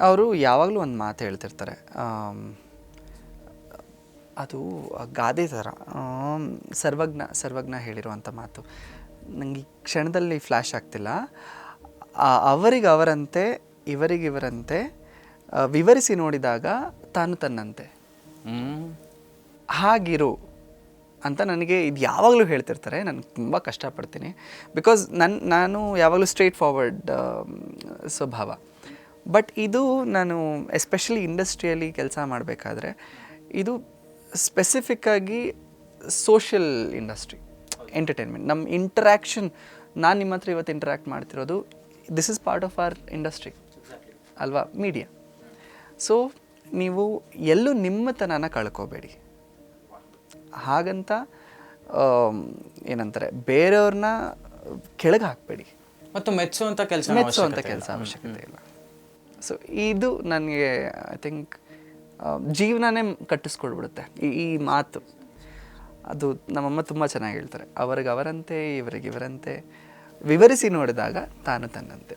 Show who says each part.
Speaker 1: ಅವರು ಯಾವಾಗಲೂ ಒಂದು ಮಾತು ಹೇಳ್ತಿರ್ತಾರೆ, ಅದು ಗಾದೆ ಥರ, ಸರ್ವಜ್ಞ ಹೇಳಿರುವಂಥ ಮಾತು. ನನಗೆ ಈ ಕ್ಷಣದಲ್ಲಿ ಫ್ಲ್ಯಾಶ್ ಆಗ್ತಿಲ್ಲ. ಅವರಿಗವರಂತೆ ಇವರಿಗಿವರಂತೆ ವಿವರಿಸಿ ನೋಡಿದಾಗ ತಾನು ತನ್ನಂತೆ, ಹಾಗಿರು ಅಂತ ನನಗೆ ಇದು ಯಾವಾಗಲೂ ಹೇಳ್ತಿರ್ತಾರೆ. ನಾನು ತುಂಬ ಕಷ್ಟಪಡ್ತೀನಿ, ಬಿಕಾಸ್ ನಾನು ಯಾವಾಗಲೂ ಸ್ಟ್ರೇಟ್ ಫಾರ್ವರ್ಡ್ ಸ್ವಭಾವ. ಬಟ್ ಇದು ನಾನು ಎಸ್ಪೆಷಲಿ ಇಂಡಸ್ಟ್ರಿಯಲ್ಲಿ ಕೆಲಸ ಮಾಡಬೇಕಾದ್ರೆ ಇದು ಸ್ಪೆಸಿಫಿಕ್ಕಾಗಿ ಸೋಷಿಯಲ್ ಇಂಡಸ್ಟ್ರಿ, ಎಂಟರ್ಟೈನ್ಮೆಂಟ್, ನಮ್ಮ ಇಂಟ್ರ್ಯಾಕ್ಷನ್. ನಾನು ನಿಮ್ಮ ಹತ್ರ ಇವತ್ತು ಇಂಟ್ರ್ಯಾಕ್ಟ್ ಮಾಡ್ತಿರೋದು, this is part of our industry ಅಲ್ವಾ, ಮೀಡಿಯಾ. ಸೊ ನೀವು ಎಲ್ಲೂ ನಿಮ್ಮತನನ ಕಳ್ಕೋಬೇಡಿ. ಹಾಗಂತ ಏನಂತಾರೆ, ಬೇರೆಯವ್ರನ್ನ ಕೆಳಗೆ ಹಾಕಬೇಡಿ
Speaker 2: ಮತ್ತು ಮೆಚ್ಚುವಂಥ ಕೆಲಸ
Speaker 1: ಅವಶ್ಯಕತೆ ಇಲ್ಲ. ಸೊ ಇದು ನನಗೆ ಐ ಥಿಂಕ್ ಜೀವನನೇ ಕಟ್ಟಿಸ್ಕೊಳ್ಬಿಡುತ್ತೆ ಈ ಮಾತು. ಅದು ನಮ್ಮಮ್ಮ ತುಂಬ ಚೆನ್ನಾಗಿ ಹೇಳ್ತಾರೆ, ಅವರಿಗವರಂತೆ ಇವರಿಗಿವರಂತೆ ವಿವರಿಸಿ ನೋಡಿದಾಗ ತಾನು ತನ್ನಂತೆ.